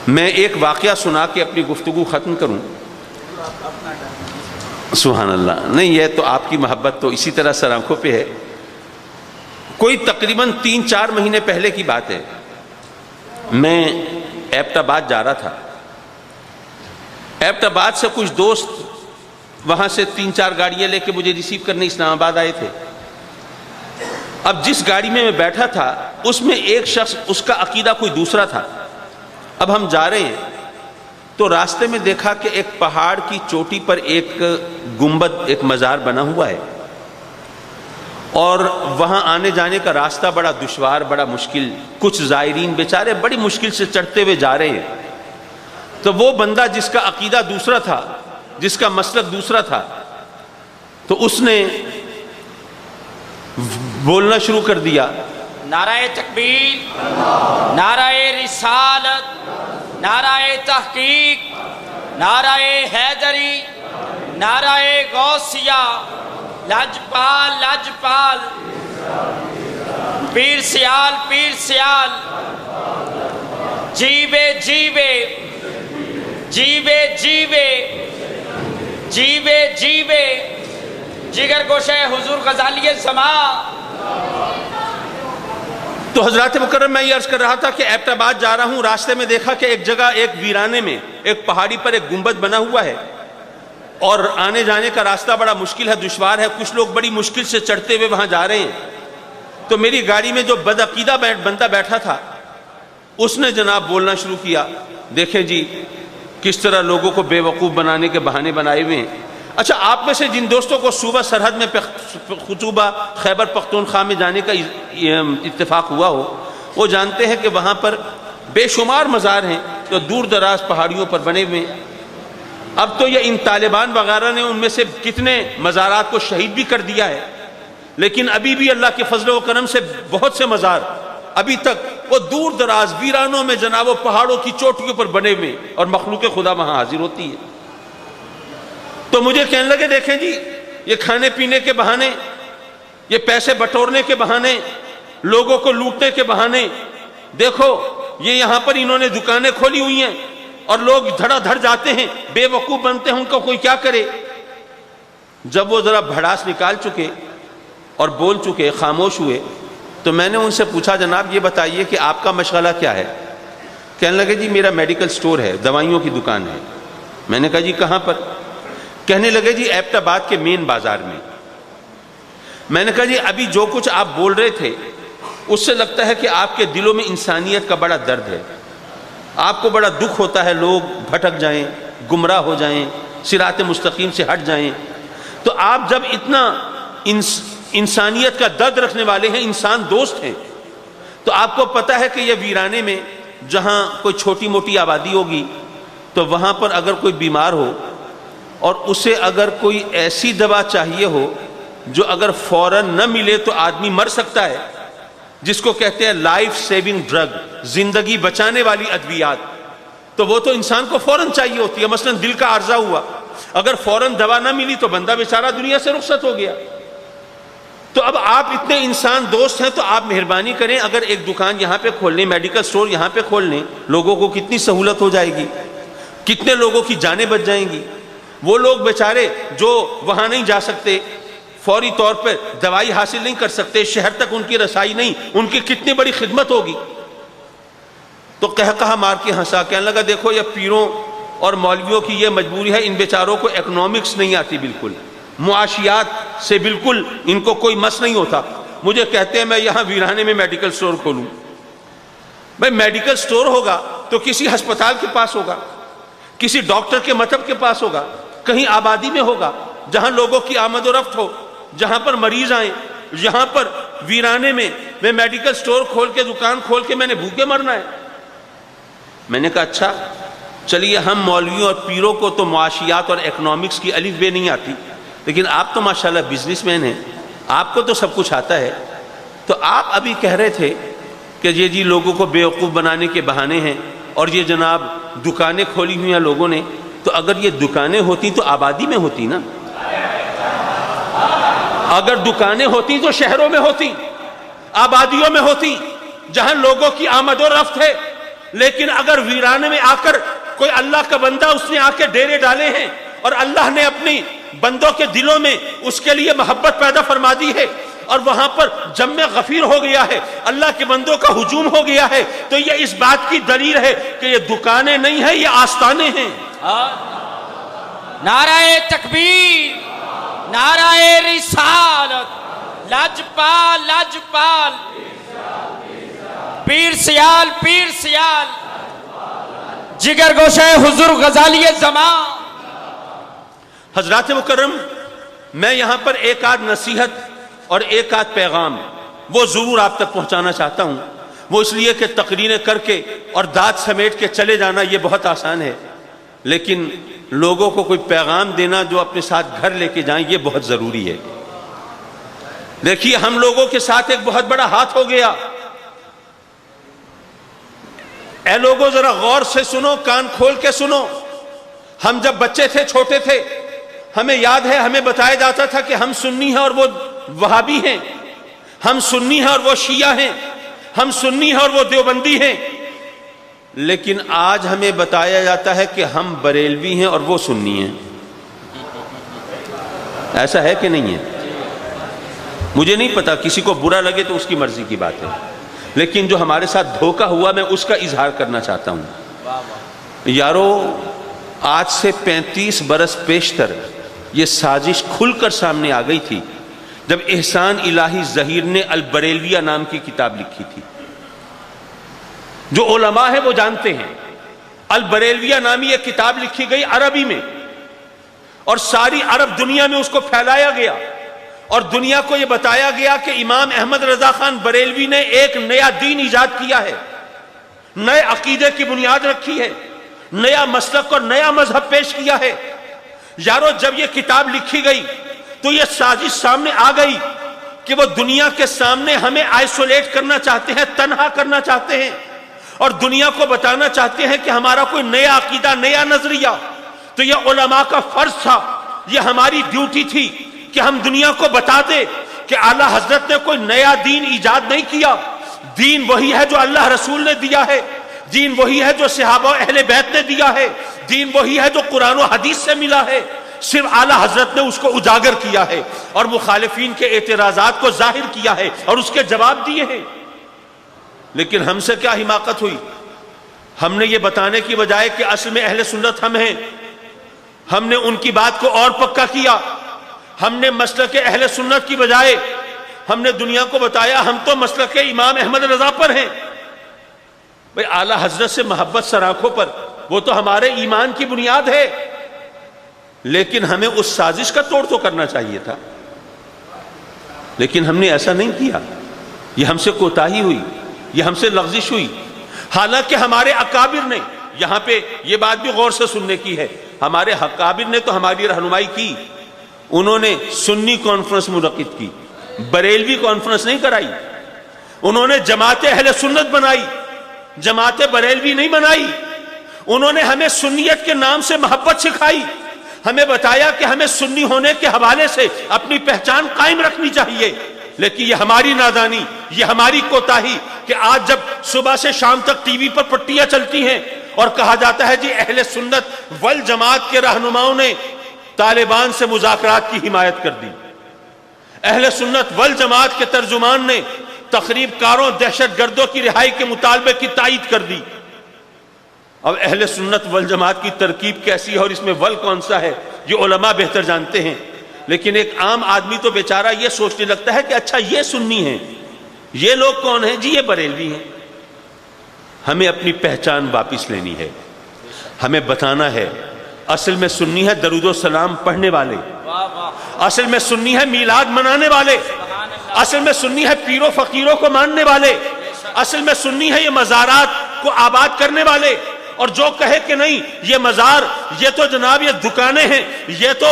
میں ایک واقعہ سنا کے اپنی گفتگو ختم کروں۔ سبحان اللہ، نہیں یہ تو آپ کی محبت تو اسی طرح سر آنکھوں پہ ہے۔ کوئی تقریباً 3-4 مہینے پہلے کی بات ہے، میں ایبٹ آباد جا رہا تھا۔ ایبٹ آباد سے کچھ دوست وہاں سے 3-4 گاڑیاں لے کے مجھے ریسیو کرنے اسلام آباد آئے تھے۔ اب جس گاڑی میں بیٹھا تھا اس میں ایک شخص، اس کا عقیدہ کوئی دوسرا تھا۔ اب ہم جا رہے ہیں تو راستے میں دیکھا کہ ایک پہاڑ کی چوٹی پر ایک گنبد، ایک مزار بنا ہوا ہے، اور وہاں آنے جانے کا راستہ بڑا دشوار، بڑا مشکل۔ کچھ زائرین بیچارے بڑی مشکل سے چڑھتے ہوئے جا رہے ہیں۔ تو وہ بندہ جس کا عقیدہ دوسرا تھا، جس کا مسلک دوسرا تھا، تو اس نے بولنا شروع کر دیا، نعرہ تکبیر، نعرہ رسالت، نعرہ تحقیق، نعرہ حیدری، نعرہ غوثیہ، لاجپال لاجپال، پیر سیال پیر سیال، جیوے جیوے، جیوے جیوے، جیوے جیوے، جگر گوشہ حضور غزالی زمان۔ تو حضرات مکرم، میں یہ عرض کر رہا تھا کہ ایبٹ آباد جا رہا ہوں، راستے میں دیکھا کہ ایک جگہ، ایک ویرانے میں، ایک پہاڑی پر ایک گنبد بنا ہوا ہے، اور آنے جانے کا راستہ بڑا مشکل ہے، دشوار ہے۔ کچھ لوگ بڑی مشکل سے چڑھتے ہوئے وہاں جا رہے ہیں۔ تو میری گاڑی میں جو بدعقیدہ بندہ بیٹھا تھا، اس نے جناب بولنا شروع کیا، دیکھیں جی کس طرح لوگوں کو بے وقوف بنانے کے بہانے بنائے ہوئے ہیں۔ اچھا، آپ میں سے جن دوستوں کو صوبہ سرحد میں خطوبہ خیبر پختونخوا میں جانے کا اتفاق ہوا ہو، وہ جانتے ہیں کہ وہاں پر بے شمار مزار ہیں جو دور دراز پہاڑیوں پر بنے ہوئے ہیں۔ اب تو یہ ان طالبان وغیرہ نے ان میں سے کتنے مزارات کو شہید بھی کر دیا ہے، لیکن ابھی بھی اللہ کے فضل و کرم سے بہت سے مزار ابھی تک وہ دور دراز ویرانوں میں جناب و پہاڑوں کی چوٹیوں پر بنے ہوئے، اور مخلوق خدا وہاں حاضر ہوتی ہے۔ تو مجھے کہنے لگے، دیکھیں جی یہ کھانے پینے کے بہانے، یہ پیسے بٹورنے کے بہانے، لوگوں کو لوٹنے کے بہانے، دیکھو یہ یہاں پر انہوں نے دکانیں کھولی ہوئی ہیں، اور لوگ دھڑا دھڑ جاتے ہیں، بے وقوف بنتے ہیں، ان کو کوئی کیا کرے۔ جب وہ ذرا بھڑاس نکال چکے اور بول چکے، خاموش ہوئے، تو میں نے ان سے پوچھا، جناب یہ بتائیے کہ آپ کا مشغلہ کیا ہے؟ کہنے لگے جی میرا میڈیکل سٹور ہے، دوائیوں کی دکان ہے۔ میں نے کہا جی کہاں پر؟ کہنے لگے جی ایبٹ آباد کے مین بازار میں۔ میں نے کہا جی ابھی جو کچھ آپ بول رہے تھے اس سے لگتا ہے کہ آپ کے دلوں میں انسانیت کا بڑا درد ہے، آپ کو بڑا دکھ ہوتا ہے لوگ بھٹک جائیں، گمراہ ہو جائیں، صراط مستقیم سے ہٹ جائیں۔ تو آپ جب اتنا انسانیت کا درد رکھنے والے ہیں، انسان دوست ہیں، تو آپ کو پتہ ہے کہ یہ ویرانے میں جہاں کوئی چھوٹی موٹی آبادی ہوگی، تو وہاں پر اگر کوئی بیمار ہو اور اسے اگر کوئی ایسی دوا چاہیے ہو جو اگر فوراً نہ ملے تو آدمی مر سکتا ہے، جس کو کہتے ہیں لائف سیونگ ڈرگ، زندگی بچانے والی ادویات، تو وہ تو انسان کو فوراً چاہیے ہوتی ہے۔ مثلا دل کا عارضہ ہوا، اگر فوراً دوا نہ ملی تو بندہ بیچارہ دنیا سے رخصت ہو گیا۔ تو اب آپ اتنے انسان دوست ہیں تو آپ مہربانی کریں، اگر ایک دکان یہاں پہ کھول لیں، میڈیکل سٹور یہاں پہ کھول لیں، لوگوں کو کتنی سہولت ہو جائے گی، کتنے لوگوں کی جانیں بچ جائیں گی۔ وہ لوگ بیچارے جو وہاں نہیں جا سکتے، فوری طور پر دوائی حاصل نہیں کر سکتے، شہر تک ان کی رسائی نہیں، ان کی کتنی بڑی خدمت ہوگی۔ تو قہقہہ مار کے ہنسا، کہنے لگا دیکھو یہ پیروں اور مولویوں کی یہ مجبوری ہے، ان بیچاروں کو اکنامکس نہیں آتی، بالکل معاشیات سے بالکل ان کو کوئی مس نہیں ہوتا۔ مجھے کہتے ہیں میں یہاں ویرانے میں میڈیکل سٹور کھولوں۔ بھائی میڈیکل سٹور ہوگا تو کسی ہسپتال کے پاس ہوگا، کسی ڈاکٹر کے مطب کے پاس ہوگا، کہیں آبادی میں ہوگا جہاں لوگوں کی آمد و رفت ہو، جہاں پر مریض آئیں۔ یہاں پر ویرانے میں میں میڈیکل سٹور کھول کے، دکان کھول کے میں نے بھوکے مرنا ہے؟ میں نے کہا اچھا چلیے، ہم مولویوں اور پیروں کو تو معاشیات اور اکنامکس کی الف بے نہیں آتی، لیکن آپ تو ماشاءاللہ بزنس مین ہیں، آپ کو تو سب کچھ آتا ہے۔ تو آپ ابھی کہہ رہے تھے کہ یہ جی لوگوں کو بیوقوف بنانے کے بہانے ہیں، اور یہ جناب دکانیں کھولی ہوئی ہیں لوگوں نے، تو اگر یہ دکانیں ہوتی تو آبادی میں ہوتی نا، اگر دکانیں ہوتی تو شہروں میں ہوتی، آبادیوں میں ہوتی، جہاں لوگوں کی آمد و رفت ہے۔ لیکن اگر ویرانے میں آ کر کوئی اللہ کا بندہ اس نے آ کے ڈیرے ڈالے ہیں اور اللہ نے اپنی بندوں کے دلوں میں اس کے لیے محبت پیدا فرما دی ہے اور وہاں پر جمع غفیر ہو گیا ہے، اللہ کے بندوں کا ہجوم ہو گیا ہے، تو یہ اس بات کی دلیل ہے کہ یہ دکانیں نہیں ہیں، یہ آستانے ہیں۔ نعرہ تکبیر، نعرہ رسالت، لاجپال لاجپال، پیر سیال پیر سیال، جگر گوشہ حضور غزالی زمان۔ حضرات مکرم، میں یہاں پر ایک آدھ نصیحت اور ایک آدھ پیغام وہ ضرور آپ تک پہنچانا چاہتا ہوں۔ وہ اس لیے کہ تقریریں کر کے اور داد سمیٹ کے چلے جانا یہ بہت آسان ہے، لیکن لوگوں کو کوئی پیغام دینا جو اپنے ساتھ گھر لے کے جائیں یہ بہت ضروری ہے۔ دیکھیے، ہم لوگوں کے ساتھ ایک بہت بڑا ہاتھ ہو گیا۔ اے لوگوں ذرا غور سے سنو، کان کھول کے سنو۔ ہم جب بچے تھے، چھوٹے تھے، ہمیں یاد ہے ہمیں بتایا جاتا تھا کہ ہم سنی ہیں اور وہ وہابی ہیں، ہم سنی ہیں اور وہ شیعہ ہیں، ہم سنی ہیں اور وہ دیوبندی ہیں۔ لیکن آج ہمیں بتایا جاتا ہے کہ ہم بریلوی ہیں اور وہ سنی ہیں۔ ایسا ہے کہ نہیں ہے؟ مجھے نہیں پتا، کسی کو برا لگے تو اس کی مرضی کی بات ہے، لیکن جو ہمارے ساتھ دھوکہ ہوا میں اس کا اظہار کرنا چاہتا ہوں۔ یارو، آج سے 35 برس پیشتر یہ سازش کھل کر سامنے آ گئی تھی جب احسان الہی ظہیر نے البریلویہ نام کی کتاب لکھی تھی۔ جو علماء ہیں وہ جانتے ہیں، البریلویہ نامی یہ کتاب لکھی گئی عربی میں، اور ساری عرب دنیا میں اس کو پھیلایا گیا اور دنیا کو یہ بتایا گیا کہ امام احمد رضا خان بریلوی نے ایک نیا دین ایجاد کیا ہے، نئے عقیدے کی بنیاد رکھی ہے، نیا مسلک اور نیا مذہب پیش کیا ہے۔ یارو، جب یہ کتاب لکھی گئی تو یہ سازش سامنے آ گئی کہ وہ دنیا کے سامنے ہمیں آئسولیٹ کرنا چاہتے ہیں، تنہا کرنا چاہتے ہیں، اور دنیا کو بتانا چاہتے ہیں کہ ہمارا کوئی نیا عقیدہ، نیا نظریہ۔ تو یہ علماء کا فرض تھا، یہ ہماری ڈیوٹی تھی کہ ہم دنیا کو بتا دیں کہ اعلیٰ حضرت نے کوئی نیا دین ایجاد نہیں کیا، دین وہی ہے جو اللہ رسول نے دیا ہے، دین وہی ہے جو صحابہ و اہل بیت نے دیا ہے، دین وہی ہے جو قرآن و حدیث سے ملا ہے، صرف اعلیٰ حضرت نے اس کو اجاگر کیا ہے اور مخالفین کے اعتراضات کو ظاہر کیا ہے اور اس کے جواب دیے ہیں۔ لیکن ہم سے کیا حماقت ہوئی، ہم نے یہ بتانے کی بجائے کہ اصل میں اہل سنت ہم ہیں، ہم نے ان کی بات کو اور پکا کیا۔ ہم نے مسلک اہل سنت کی بجائے ہم نے دنیا کو بتایا ہم تو مسلک امام احمد رضا پر ہیں۔ بھئی اعلیٰ حضرت سے محبت سر آنکھوں پر، وہ تو ہمارے ایمان کی بنیاد ہے، لیکن ہمیں اس سازش کا توڑ تو کرنا چاہیے تھا، لیکن ہم نے ایسا نہیں کیا۔ یہ ہم سے کوتاہی ہوئی، یہ ہم سے لغزش ہوئی۔ حالانکہ ہمارے اکابر نے، یہاں پہ یہ بات بھی غور سے سننے کی ہے، ہمارے اکابر نے تو ہماری رہنمائی کی، انہوں نے سنی کانفرنس منعقد کی، بریلوی کانفرنس نہیں کرائی، انہوں نے جماعت اہل سنت بنائی، جماعت بریلوی نہیں بنائی۔ انہوں نے ہمیں سنیت کے نام سے محبت سکھائی، ہمیں بتایا کہ ہمیں سنی ہونے کے حوالے سے اپنی پہچان قائم رکھنی چاہیے۔ لیکن یہ ہماری نادانی، یہ ہماری کوتاہی کہ آج جب صبح سے شام تک ٹی وی پر پٹیاں چلتی ہیں اور کہا جاتا ہے جی اہل سنت والجماعت کے رہنماؤں نے طالبان سے مذاکرات کی حمایت کر دی، اہل سنت والجماعت کے ترجمان نے تخریب کاروں، دہشت گردوں کی رہائی کے مطالبے کی تائید کر دی۔ اب اہل سنت والجماعت کی ترکیب کیسی ہے اور اس میں ول کون سا ہے یہ علماء بہتر جانتے ہیں، لیکن ایک عام آدمی تو بیچارہ یہ سوچنے لگتا ہے کہ اچھا یہ سنی ہیں، یہ لوگ کون ہیں؟ جی یہ بریلوی ہیں۔ ہمیں اپنی پہچان واپس لینی ہے، ہمیں بتانا ہے اصل میں سنی ہے درود و سلام پڑھنے والے، اصل میں سنی ہے میلاد منانے والے، اصل میں سنی ہے پیروں فقیروں کو ماننے والے، اصل میں سنی ہے یہ مزارات کو آباد کرنے والے، اور جو کہے کہ نہیں یہ مزار، یہ تو جناب یہ دکانیں ہیں، یہ تو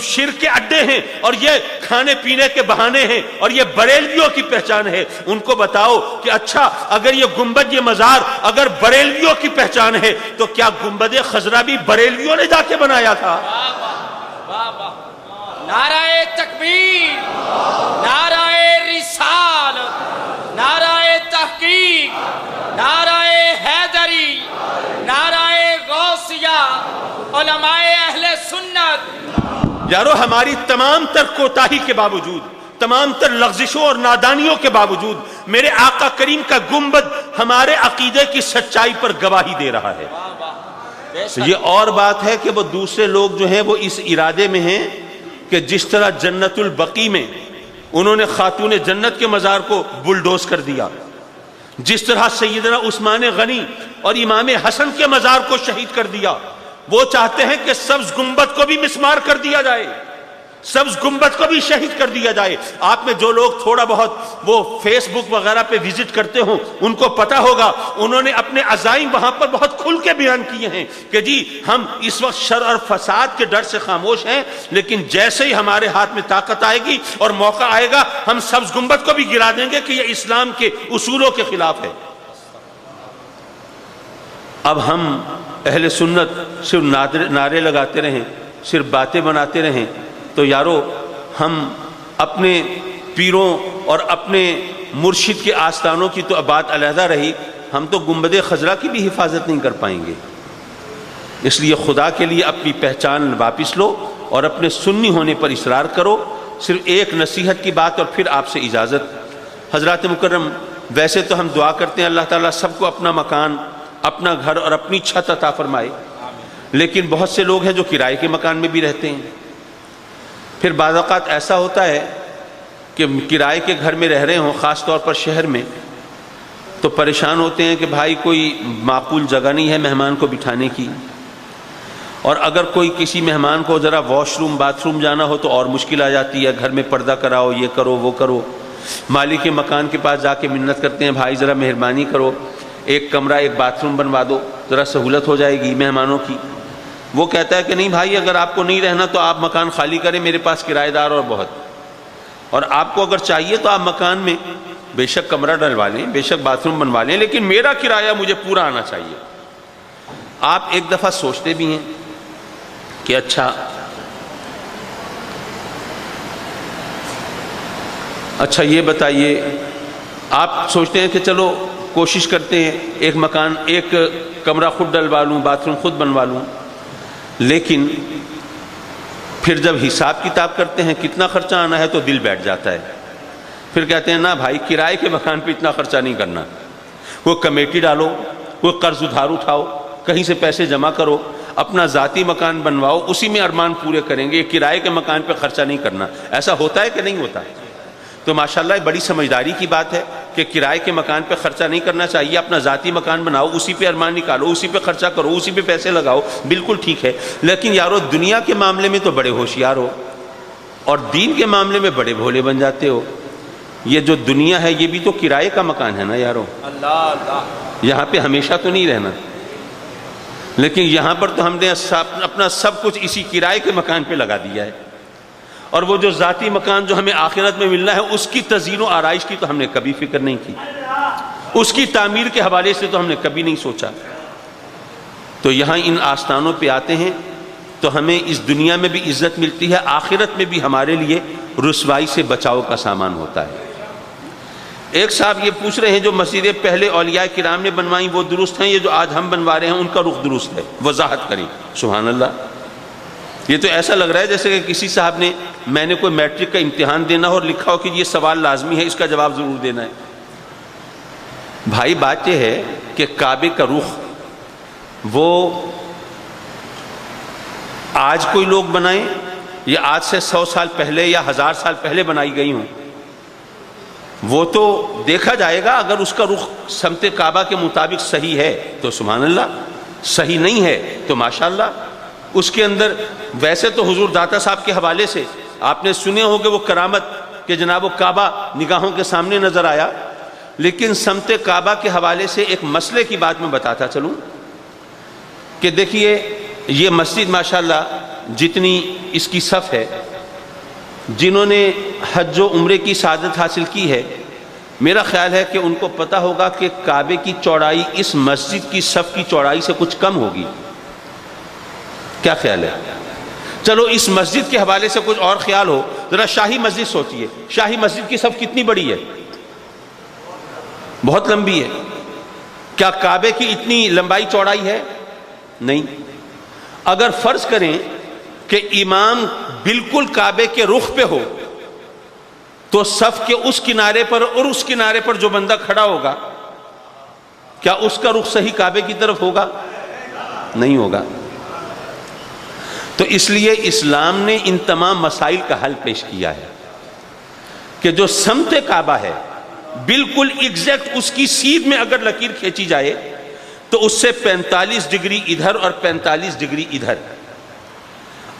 شرک کے اڈے ہیں، اور یہ کھانے پینے کے بہانے ہیں، اور یہ بریلویوں کی پہچان ہے، ان کو بتاؤ کہ اچھا اگر یہ گنبد یہ مزار اگر بریلویوں کی پہچان ہے تو کیا گنبد خضرا بھی بریلویوں نے جا کے بنایا تھا؟ نعرہ تکبیر، نعرہ رسالت، نعرہ تحقیق، نعرہ حیدری، نعرہ غوثیہ، علماء اہل سنت۔ یارو ہماری تمام تر کوتاہی کے باوجود، تمام تر لغزشوں اور نادانیوں کے باوجود میرے آقا کریم کا گنبد ہمارے عقیدے کی سچائی پر گواہی دے رہا ہے۔ یہ اور بات ہے کہ وہ دوسرے لوگ جو ہیں وہ اس ارادے میں ہیں کہ جس طرح جنت البقیع میں انہوں نے خاتون جنت کے مزار کو بلڈوز کر دیا، جس طرح سیدنا عثمان غنی اور امام حسن کے مزار کو شہید کر دیا، وہ چاہتے ہیں کہ سبز گنبد کو بھی مسمار کر دیا جائے، سبز گنبد کو بھی شہید کر دیا جائے۔ آپ میں جو لوگ تھوڑا بہت وہ فیس بک وغیرہ پہ وزٹ کرتے ہوں ان کو پتا ہوگا، انہوں نے اپنے عزائم وہاں پر بہت کھل کے بیان کیے ہیں کہ جی ہم اس وقت شر اور فساد کے ڈر سے خاموش ہیں، لیکن جیسے ہی ہمارے ہاتھ میں طاقت آئے گی اور موقع آئے گا ہم سبز گنبد کو بھی گرا دیں گے کہ یہ اسلام کے اصولوں کے خلاف ہے۔ اب ہم اہل سنت صرف نعرے لگاتے رہیں، صرف باتیں بناتے رہیں تو یارو ہم اپنے پیروں اور اپنے مرشد کے آستانوں کی تو بات علیحدہ رہی، ہم تو گنبد خضرا کی بھی حفاظت نہیں کر پائیں گے۔ اس لیے خدا کے لیے اپنی پہچان واپس لو اور اپنے سنی ہونے پر اصرار کرو۔ صرف ایک نصیحت کی بات اور پھر آپ سے اجازت۔ حضرات مکرم، ویسے تو ہم دعا کرتے ہیں اللہ تعالیٰ سب کو اپنا مکان، اپنا گھر اور اپنی چھت عطا فرمائے، لیکن بہت سے لوگ ہیں جو کرائے کے مکان میں بھی رہتے ہیں۔ پھر بعض اوقات ایسا ہوتا ہے کہ کرائے کے گھر میں رہ رہے ہوں، خاص طور پر شہر میں، تو پریشان ہوتے ہیں کہ بھائی کوئی معقول جگہ نہیں ہے مہمان کو بٹھانے کی، اور اگر کوئی کسی مہمان کو ذرا واش روم باتھ روم جانا ہو تو اور مشکل آ جاتی ہے، گھر میں پردہ کراؤ، یہ کرو وہ کرو۔ مالک کے مکان کے پاس جا کے منت کرتے ہیں بھائی ذرا مہربانی کرو ایک کمرہ ایک باتھ روم بنوا دو، ذرا سہولت ہو جائے گی مہمانوں کی۔ وہ کہتا ہے کہ نہیں بھائی اگر آپ کو نہیں رہنا تو آپ مکان خالی کریں، میرے پاس کرایہ دار اور بہت، اور آپ کو اگر چاہیے تو آپ مکان میں بے شک کمرہ ڈلوا لیں، بے شک باتھ روم بنوا لیں، لیکن میرا کرایہ مجھے پورا آنا چاہیے۔ آپ ایک دفعہ سوچتے بھی ہیں کہ اچھا یہ بتائیے، آپ سوچتے ہیں کہ چلو کوشش کرتے ہیں ایک مکان ایک کمرہ خود ڈلوا لوں، باتھ روم خود بنوا لوں، لیکن پھر جب حساب کتاب کرتے ہیں کتنا خرچہ آنا ہے تو دل بیٹھ جاتا ہے۔ پھر کہتے ہیں نا بھائی کرائے کے مکان پہ اتنا خرچہ نہیں کرنا، وہ کمیٹی ڈالو، وہ قرض ادھار اٹھاؤ، کہیں سے پیسے جمع کرو، اپنا ذاتی مکان بنواؤ، اسی میں ارمان پورے کریں گے، یہ کرائے کے مکان پہ خرچہ نہیں کرنا۔ ایسا ہوتا ہے کہ نہیں ہوتا؟ تو ماشاءاللہ بڑی سمجھداری کی بات ہے کہ کرائے کے مکان پہ خرچہ نہیں کرنا چاہیے، اپنا ذاتی مکان بناؤ، اسی پہ ارمان نکالو، اسی پہ خرچہ کرو، اسی پہ پیسے لگاؤ، بالکل ٹھیک ہے۔ لیکن یارو دنیا کے معاملے میں تو بڑے ہوشیار ہو اور دین کے معاملے میں بڑے بھولے بن جاتے ہو۔ یہ جو دنیا ہے یہ بھی تو کرائے کا مکان ہے نا یارو، یہاں پہ ہمیشہ تو نہیں رہنا، لیکن یہاں پر تو ہم نے اپنا سب کچھ اسی کرائے کے مکان پہ لگا دیا ہے، اور وہ جو ذاتی مکان جو ہمیں آخرت میں ملنا ہے اس کی تزئین و آرائش کی تو ہم نے کبھی فکر نہیں کی، اس کی تعمیر کے حوالے سے تو ہم نے کبھی نہیں سوچا۔ تو یہاں ان آستانوں پہ آتے ہیں تو ہمیں اس دنیا میں بھی عزت ملتی ہے، آخرت میں بھی ہمارے لیے رسوائی سے بچاؤ کا سامان ہوتا ہے۔ ایک صاحب یہ پوچھ رہے ہیں جو مسجدیں پہلے اولیاء کرام نے بنوائیں وہ درست ہیں، یہ جو آج ہم بنوا رہے ہیں ان کا رخ درست ہے؟ وضاحت کریں۔ سبحان اللہ، یہ تو ایسا لگ رہا ہے جیسے کہ کسی صاحب نے میں نے کوئی میٹرک کا امتحان دینا ہو اور لکھا ہو کہ یہ سوال لازمی ہے، اس کا جواب ضرور دینا ہے۔ بھائی بات یہ ہے کہ کعبے کا رخ وہ آج کوئی لوگ بنائیں یا آج سے 100 سال پہلے یا 1000 سال پہلے بنائی گئی ہوں، وہ تو دیکھا جائے گا۔ اگر اس کا رخ سمت کعبہ کے مطابق صحیح ہے تو سبحان اللہ، صحیح نہیں ہے تو ماشاءاللہ۔ اس کے اندر ویسے تو حضور داتا صاحب کے حوالے سے آپ نے سنے ہو کہ وہ کرامت کہ جناب وہ کعبہ نگاہوں کے سامنے نظر آیا، لیکن سمت کعبہ کے حوالے سے ایک مسئلے کی بات میں بتاتا چلوں کہ دیکھیے یہ مسجد ماشاءاللہ جتنی اس کی صف ہے، جنہوں نے حج و عمرے کی سعادت حاصل کی ہے، میرا خیال ہے کہ ان کو پتہ ہوگا کہ کعبے کی چوڑائی اس مسجد کی صف کی چوڑائی سے کچھ کم ہوگی. کیا خیال ہے؟ چلو اس مسجد کے حوالے سے کچھ اور خیال ہو، ذرا شاہی مسجد سوچئے، شاہی مسجد کی صف کتنی بڑی ہے؟ بہت لمبی ہے. کیا کعبے کی اتنی لمبائی چوڑائی ہے؟ نہیں. اگر فرض کریں کہ امام بالکل کعبے کے رخ پہ ہو تو صف کے اس کنارے پر اور اس کنارے پر جو بندہ کھڑا ہوگا، کیا اس کا رخ صحیح کعبے کی طرف ہوگا؟ نہیں ہوگا. تو اس لیے اسلام نے ان تمام مسائل کا حل پیش کیا ہے کہ جو سمت کعبہ ہے بالکل ایگزیکٹ اس کی سیدھ میں اگر لکیر کھینچی جائے تو اس سے 45 ڈگری ادھر اور 45 ڈگری ادھر.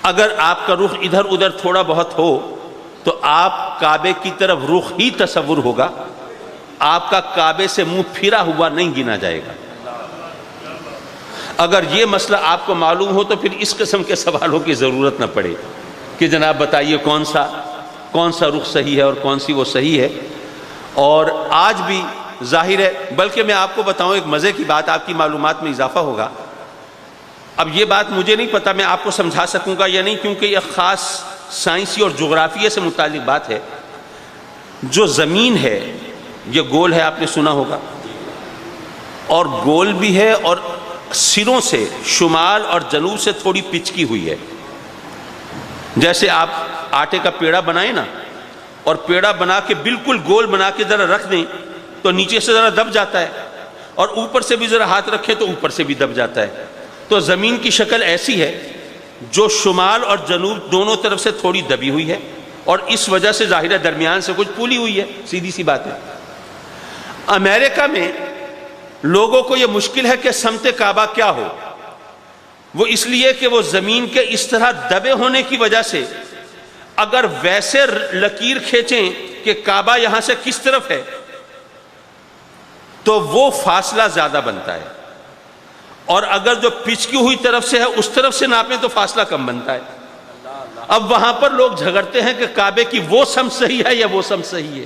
اگر آپ کا رخ ادھر ادھر تھوڑا بہت ہو تو آپ کعبے کی طرف رخ ہی تصور ہوگا، آپ کا کعبے سے منہ پھرا ہوا نہیں گنا جائے گا. اگر یہ مسئلہ آپ کو معلوم ہو تو پھر اس قسم کے سوالوں کی ضرورت نہ پڑے کہ جناب بتائیے کون سا رخ صحیح ہے اور کون سی وہ صحیح ہے. اور آج بھی ظاہر ہے، بلکہ میں آپ کو بتاؤں ایک مزے کی بات، آپ کی معلومات میں اضافہ ہوگا. اب یہ بات مجھے نہیں پتا میں آپ کو سمجھا سکوں گا یا نہیں، کیونکہ یہ خاص سائنسی اور جغرافیے سے متعلق بات ہے. جو زمین ہے یہ گول ہے، آپ نے سنا ہوگا، اور گول بھی ہے اور سروں سے شمال اور جنوب سے تھوڑی پچکی ہوئی ہے. جیسے آپ آٹے کا پیڑا بنائیں نا، اور پیڑا بنا کے بالکل گول بنا کے ذرا رکھ دیں تو نیچے سے ذرا دب جاتا ہے، اور اوپر سے بھی ذرا ہاتھ رکھیں تو اوپر سے بھی دب جاتا ہے. تو زمین کی شکل ایسی ہے جو شمال اور جنوب دونوں طرف سے تھوڑی دبی ہوئی ہے، اور اس وجہ سے ظاہر ہے درمیان سے کچھ پھولی ہوئی ہے. سیدھی سی بات ہے. امریکہ میں لوگوں کو یہ مشکل ہے کہ سمت کعبہ کیا ہو. وہ اس لیے کہ وہ زمین کے اس طرح دبے ہونے کی وجہ سے اگر ویسے لکیر کھینچیں کہ کعبہ یہاں سے کس طرف ہے تو وہ فاصلہ زیادہ بنتا ہے، اور اگر جو پچکی ہوئی طرف سے ہے اس طرف سے ناپیں تو فاصلہ کم بنتا ہے. اب وہاں پر لوگ جھگڑتے ہیں کہ کعبے کی وہ سمت صحیح ہے یا وہ سمت صحیح ہے.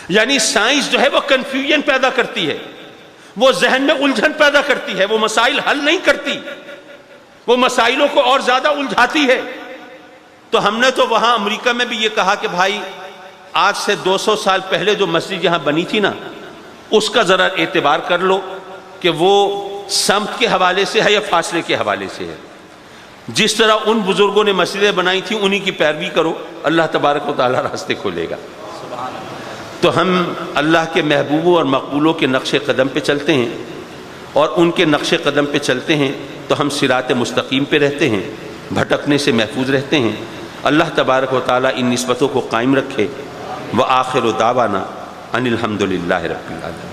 یعنی سائنس جو ہے وہ کنفیوژن پیدا کرتی ہے، وہ ذہن میں الجھن پیدا کرتی ہے، وہ مسائل حل نہیں کرتی، وہ مسائلوں کو اور زیادہ الجھاتی ہے. تو ہم نے تو وہاں امریکہ میں بھی یہ کہا کہ بھائی آج سے 200 سال پہلے جو مسجد یہاں بنی تھی نا، اس کا ذرا اعتبار کر لو کہ وہ سمت کے حوالے سے ہے یا فاصلے کے حوالے سے ہے. جس طرح ان بزرگوں نے مسجدیں بنائی تھیں انہی کی پیروی کرو، اللہ تبارک و تعالیٰ راستے کھولے گا. تو ہم اللہ کے محبوبوں اور مقبولوں کے نقش قدم پہ چلتے ہیں، اور ان کے نقش قدم پہ چلتے ہیں تو ہم صراط مستقیم پہ رہتے ہیں، بھٹکنے سے محفوظ رہتے ہیں. اللہ تبارک و تعالیٰ ان نسبتوں کو قائم رکھے. وآخر دعوانا ان الحمد للہ رب العالمین.